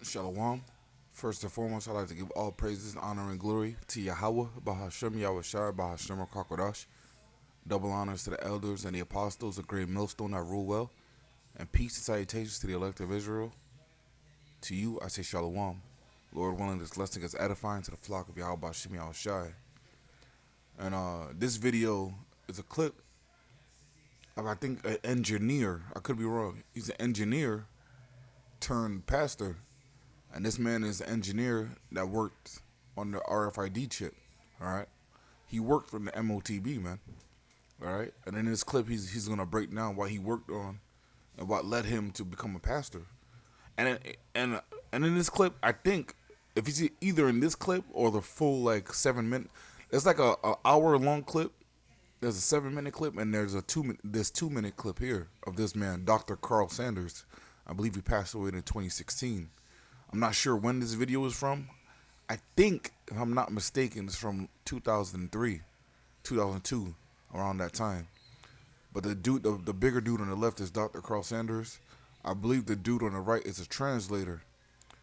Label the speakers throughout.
Speaker 1: Shalom. First and foremost, I'd like to give all praises, honor, and glory to Yahweh, Bahashem, Yahushua, Bahashem, Kakodash. Double honors to the elders and the apostles, a great millstone that rule well. And peace and salutations to the elect of Israel. To you, I say Shalom. Lord willing, this lesson is edifying to the flock of Yahweh, Bahashem, Yahushua. And this video is a clip of, I think, an engineer. I could be wrong. He's an engineer turned pastor. And this man is an engineer that worked on the RFID chip, all right? He worked for the MOTB, man, all right? And in this clip, he's going to break down what he worked on and what led him to become a pastor. And in this clip, I think, if you see either in this clip or the full, 7 minute, it's like a hour-long clip. There's a 7-minute clip, and there's a 2-minute clip here of this man, Dr. Carl Sanders. I believe he passed away in 2016. I'm not sure when this video is from. I think, if I'm not mistaken, it's from 2003, 2002, around that time. But the bigger dude on the left is Dr. Carl Sanders. I believe the dude on the right is a translator.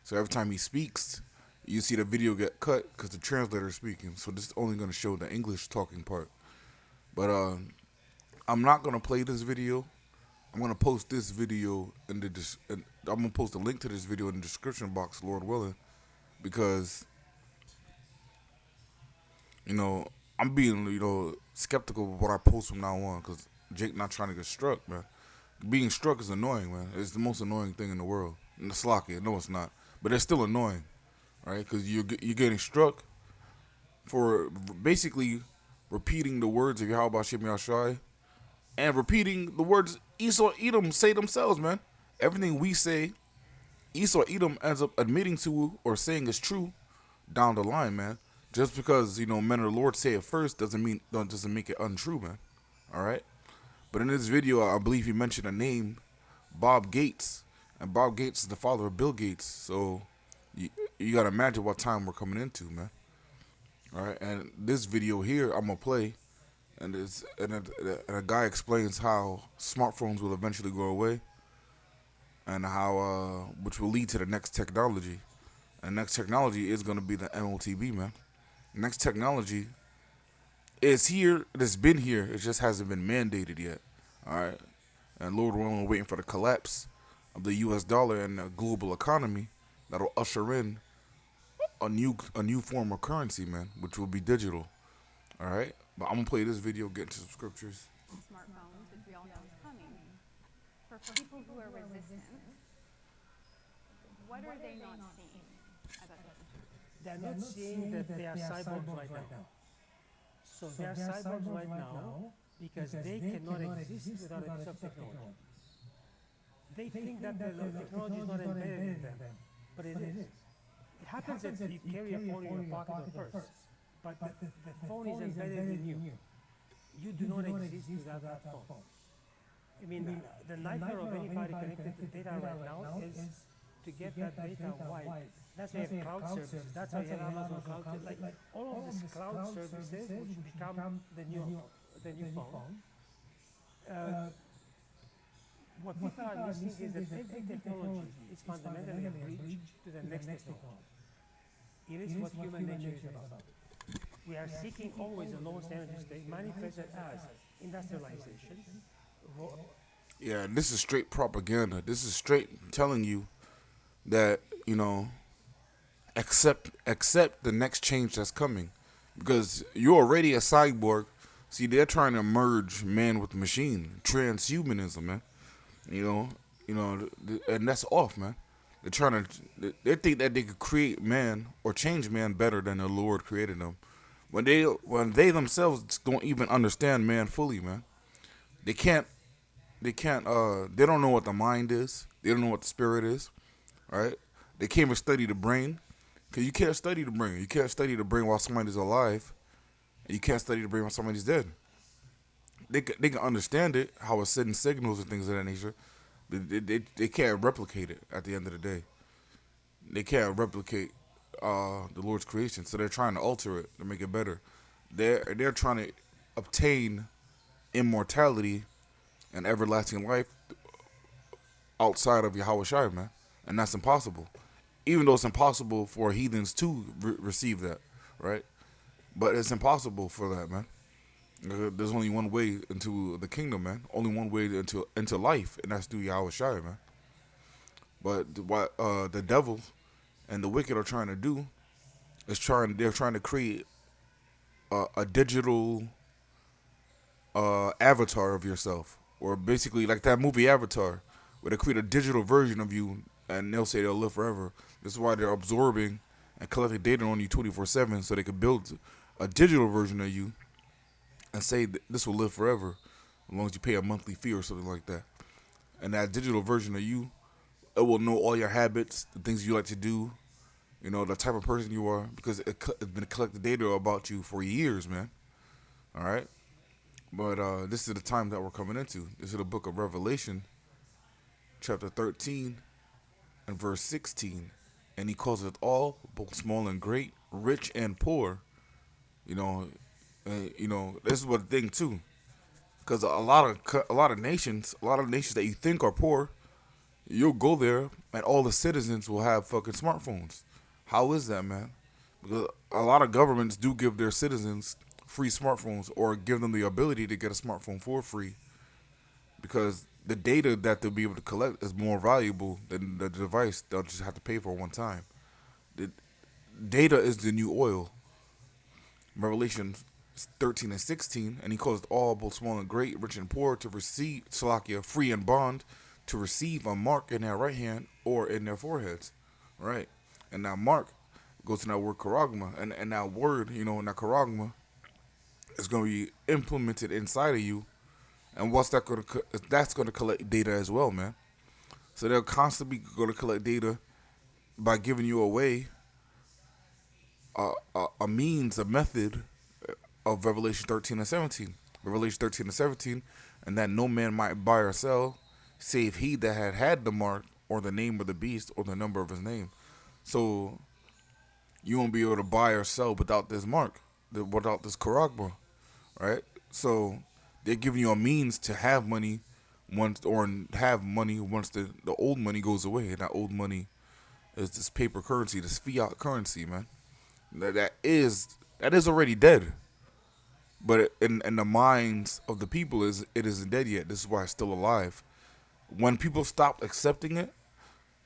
Speaker 1: So every time he speaks, you see the video get cut because the translator is speaking. So this is only going to show the English talking part. But I'm not going to play this video. I'm going to post this video I'm going to post a link to this video in the description box, Lord willing, because, I'm being, skeptical of what I post from now on, because Jake not trying to get struck, man. Being struck is annoying, man. It's the most annoying thing in the world. And it's slocky. No, it's not. But it's still annoying, right? Because you're getting struck for basically repeating the words of Yahweh Shem Yahshai and repeating the words Esau Edom say themselves, man. Everything we say, Esau Edom ends up admitting to or saying is true down the line, man. Just because, men of the Lord say it first doesn't make it untrue, man. All right? But in this video, I believe he mentioned a name, Bob Gates. And Bob Gates is the father of Bill Gates. So you got to imagine what time we're coming into, man. All right? And this video here, I'm going to play. And a guy explains how smartphones will eventually go away, and how which will lead to the next technology. And the next technology is going to be the MOTB, man. The next technology is here. It's been here. It just hasn't been mandated yet. All right. And Lord willing, we're waiting for the collapse of the U.S. dollar and the global economy that'll usher in a new form of currency, man, which will be digital. All right. But I'm going to play this video, get into some scriptures.
Speaker 2: Smartphones, which we all know is coming. For people who are resistant, what are they not seeing about this?
Speaker 3: They're not seeing that they are cyborgs right now. So they are cyborgs right now because they cannot exist without a piece of technology. They think that the technology is not embedded in them, but it is. It happens that you carry a phone in your pocket or purse. But the phone is embedded in you. You do not exist without that phone. I mean, the nightmare of anybody connected to data right now is to get that data wide. That's why you have cloud services. That's why you have Amazon Cloud. Like all of these cloud services, which become the new phone. What people are missing is that every technology is fundamentally a bridge to the next technology. It is what human nature is about. We are seeking always the lowest energy state, manifested as industrialization.
Speaker 1: Yeah, this is straight propaganda. This is straight telling you that, accept the next change that's coming. Because you're already a cyborg. See, they're trying to merge man with machine. Transhumanism, man. And that's off, man. They think that they could create man or change man better than the Lord created them. When they themselves don't even understand man fully, man. They don't know what the mind is. They don't know what the spirit is, right? They can't even study the brain, because you can't study the brain. You can't study the brain while somebody's alive, and you can't study the brain while somebody's dead. They can understand it, how it's sending signals and things of that nature. They can't replicate it at the end of the day. They can't replicate the Lord's creation, so they're trying to alter it to make it better. They're trying to obtain immortality and everlasting life outside of Yahweh Shai, man, and that's impossible. even though it's impossible for heathens to receive that, right? But it's impossible for that, man. There's only one way into the kingdom, man. Only one way into life, and that's through Yahweh Shai, man. But what the devil and the wicked are trying to do is they're trying to create a digital avatar of yourself, or basically like that movie Avatar, where they create a digital version of you, and they'll say they'll live forever. This is why they're absorbing and collecting data on you 24/7, so they can build a digital version of you and say this will live forever, as long as you pay a monthly fee or something like that. And that digital version of you, it will know all your habits, the things you like to do, the type of person you are, because it's been collecting data about you for years, man. All right. But this is the time that we're coming into. This is the book of Revelation, chapter 13 and verse 16. And he calls it all, both small and great, rich and poor. This is what the thing too. Because a lot of nations that you think are poor, you'll go there and all the citizens will have fucking smartphones. How is that, man? Because a lot of governments do give their citizens free smartphones, or give them the ability to get a smartphone for free, because the data that they'll be able to collect is more valuable than the device they'll just have to pay for one time. The data is the new oil. Revelation 13 and 16, and he caused all, both small and great, rich and poor, to receive, Salakia, free and bond, to receive a mark in their right hand or in their foreheads. Right? And that mark goes to that word charagma. And that word, in that charagma, is going to be implemented inside of you. And what's that going to? That's going to collect data as well, man. So they're constantly going to collect data by giving you away a means, a method of Revelation 13 and 17. Revelation 13 and 17, and that no man might buy or sell, save he that had the mark, or the name of the beast, or the number of his name. So you won't be able to buy or sell without this mark, without this charagma, right? So they're giving you a means to have money once the old money goes away. And that old money is this paper currency, this fiat currency, man. That is already dead. But in the minds of the people, it isn't dead yet. This is why it's still alive. When people stop accepting it,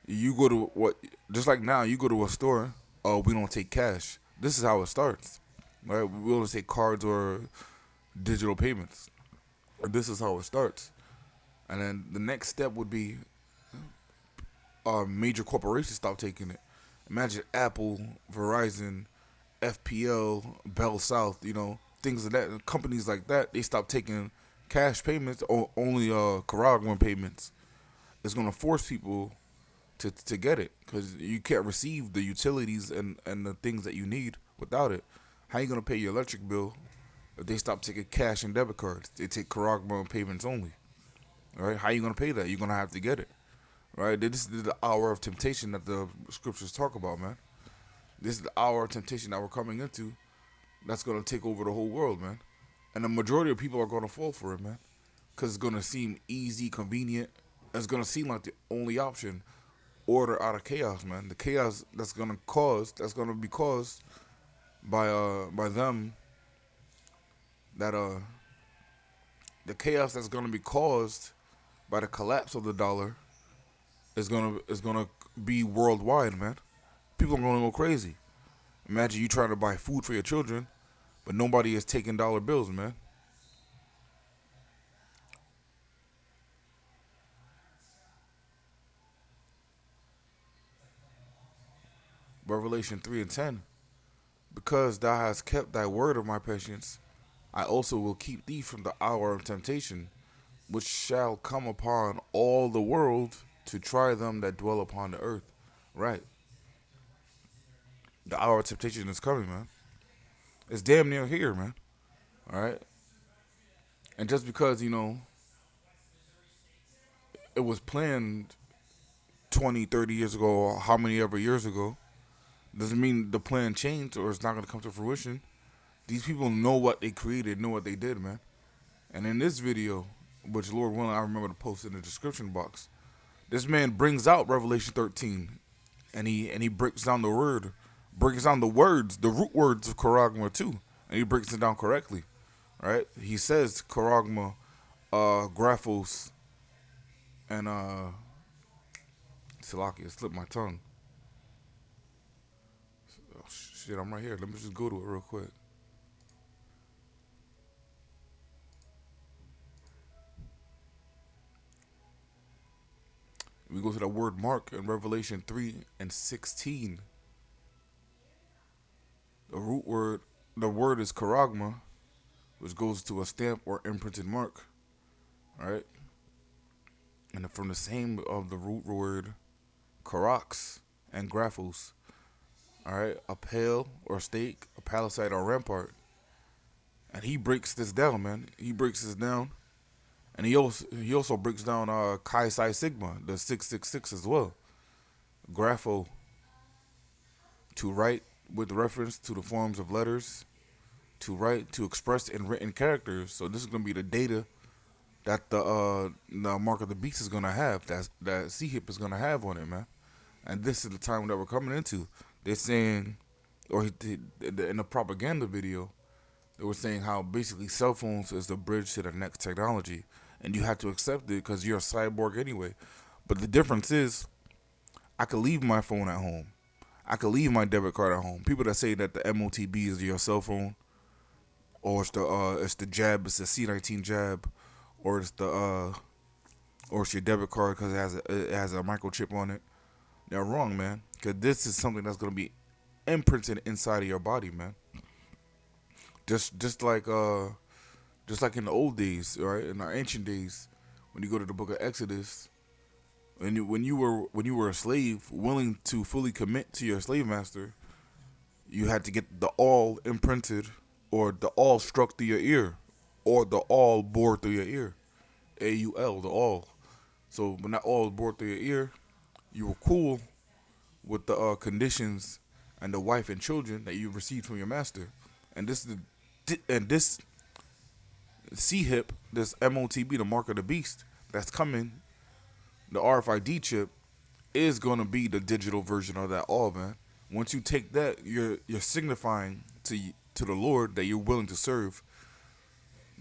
Speaker 1: you go to just like now, you go to a store, we don't take cash. This is how it starts. Right? We only take cards or digital payments. This is how it starts. And then the next step would be major corporations stop taking it. Imagine Apple, Verizon, FPL, Bell South, things of that. Companies like that, they stop taking cash payments, or only charagma payments. It's going to force people to get it, because you can't receive the utilities and the things that you need without it. How you going to pay your electric bill if they stop taking cash and debit cards? They take charagma payments only. All right? How you going to pay that? You're going to have to get it. Right? This is the hour of temptation that the scriptures talk about, man. This is the hour of temptation that we're coming into, that's going to take over the whole world, man. And the majority of people are going to fall for it, man. Because it's going to seem easy, convenient. It's going to seem like the only option. Order out of chaos, man. The chaos that's going to be caused by them. The chaos that's going to be caused by the collapse of the dollar is gonna be worldwide, man. People are gonna go crazy. Imagine you trying to buy food for your children, but nobody is taking dollar bills, man. Revelation 3 and 10. Because thou hast kept thy word of my patience, I also will keep thee from the hour of temptation, which shall come upon all the world to try them that dwell upon the earth. Right. The hour of temptation is coming, man. It's damn near here, man. All right. And just because, it was planned 20, 30 years ago, or how many ever years ago, doesn't mean the plan changed or it's not going to come to fruition. These people know what they created, know what they did, man. And in this video, which Lord willing, I remember to post in the description box, this man brings out Revelation 13 and he breaks down the words, the root words of charagma too, and he breaks it down correctly, right? He says charagma, graphos, and Salaki, it slipped my tongue. Oh, shit, I'm right here. Let me just go to it real quick. We go to the word mark in Revelation 3:16. The word is charagma, which goes to a stamp or imprinted mark, right? And from the same of the root word karax and graphos, all right, a pale or stake, a palisade or rampart. And he breaks this down, man. He breaks this down, and he also breaks down Chi Psi Sigma, the 666 as well. Grapho, to write with reference to the forms of letters, to write, to express in written characters. So this is gonna be the data that the mark of the beast is gonna have. That C-hip is gonna have on it, man. And this is the time that we're coming into. They're saying, or in the propaganda video, they were saying how basically cell phones is the bridge to the next technology, and you have to accept it because you're a cyborg anyway. But the difference is, I could leave my phone at home. I could leave my debit card at home. People that say that the MOTB is your cell phone, or it's the jab, it's the C19 jab, or it's your debit card because it has a microchip on it. They're wrong, man. Because this is something that's gonna be imprinted inside of your body, man. Just like in the old days, right? In our ancient days, when you go to the book of Exodus, when you were a slave, willing to fully commit to your slave master, you had to get the awl imprinted, or the awl struck through your ear, or the awl bored through your ear. AUL, the awl. So when that awl bored through your ear, you were cool with the conditions and the wife and children that you received from your master. And this C-hip, this MOTB, the mark of the beast, that's coming, the RFID chip, is gonna be the digital version of that all, man. Once you take that, you're signifying to the Lord that you're willing to serve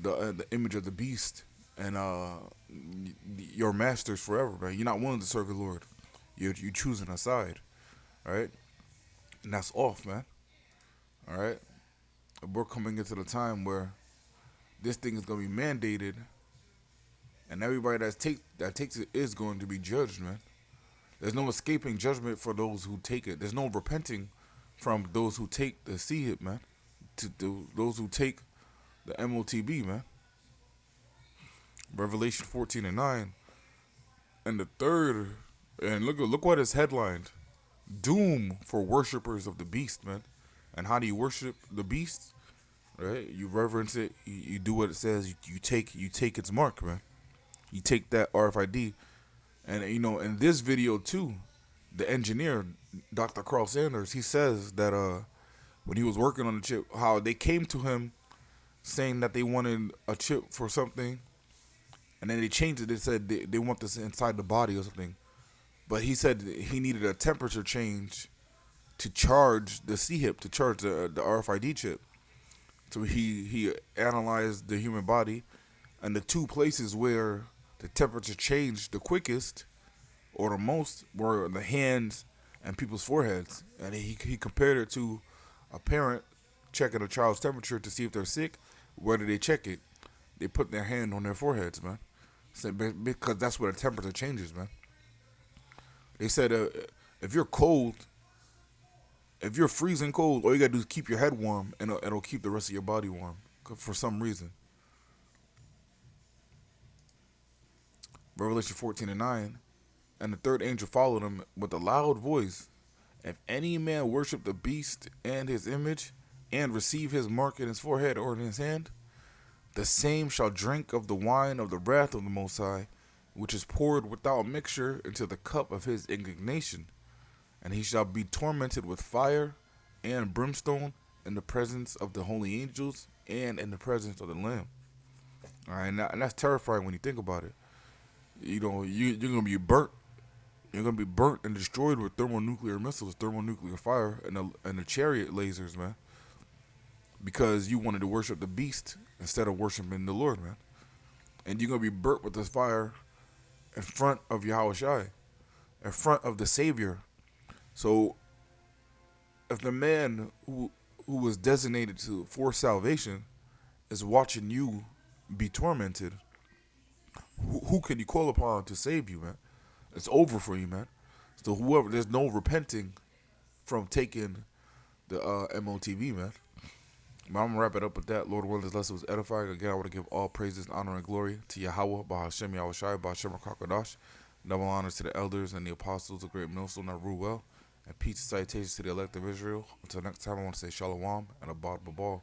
Speaker 1: the image of the beast and your masters forever, man. You're not willing to serve the Lord. You're choosing a side, all right? And that's off, man. All right. We're coming into the time where this thing is gonna be mandated, and everybody that takes it is going to be judged, man. There's no escaping judgment for those who take it. There's no repenting from those who take the C-hip, man. To those who take the MOTB, man. Revelation 14:9, and the third, and look what is headlined: Doom for worshipers of the beast, man. And how do you worship the beast? Right? You reverence it. You do what it says. You take its mark, man. You take that RFID, and in this video too, the engineer, Dr. Carl Sanders, he says that when he was working on the chip, how they came to him saying that they wanted a chip for something, and then they changed it. They said they want this inside the body or something, but he said he needed a temperature change to charge the C-hip, to charge the RFID chip. So he analyzed the human body, and the two places where the temperature changed the quickest or the most were the hands and people's foreheads. And he compared it to a parent checking a child's temperature to see if they're sick. Where do they check it? They put their hand on their foreheads, man. So, because that's where the temperature changes, man. They said if you're cold, if you're freezing cold, all you gotta do is keep your head warm, and it'll keep the rest of your body warm for some reason. Revelation 14:9, and the third angel followed him with a loud voice. If any man worship the beast and his image, and receive his mark in his forehead or in his hand, the same shall drink of the wine of the wrath of the Most High, which is poured without mixture into the cup of his indignation. And he shall be tormented with fire and brimstone in the presence of the holy angels and in the presence of the Lamb. All right, and that's terrifying when you think about it. You're gonna be burnt You're gonna be burnt and destroyed with thermonuclear missiles, thermonuclear fire, and the chariot lasers, man. Because you wanted to worship the beast instead of worshiping the Lord, man. And you're gonna be burnt with this fire in front of Yahushua, in front of the Savior. So if the man who was designated for salvation is watching you be tormented, who can you call upon to save you, man? It's over for you, man. So whoever, there's no repenting from taking the MOTV, man. But I'm gonna wrap it up with that. Lord willing, this lesson was edifying. Again, I want to give all praises, honor, and glory to Yahweh, Bahashem Yahushai, Bahashem Kakadash. Double honors to the elders and the apostles, the great millstone that rule well. And peace and salutations to the elect of Israel. Until next time, I want to say Shalom and Abad Babal.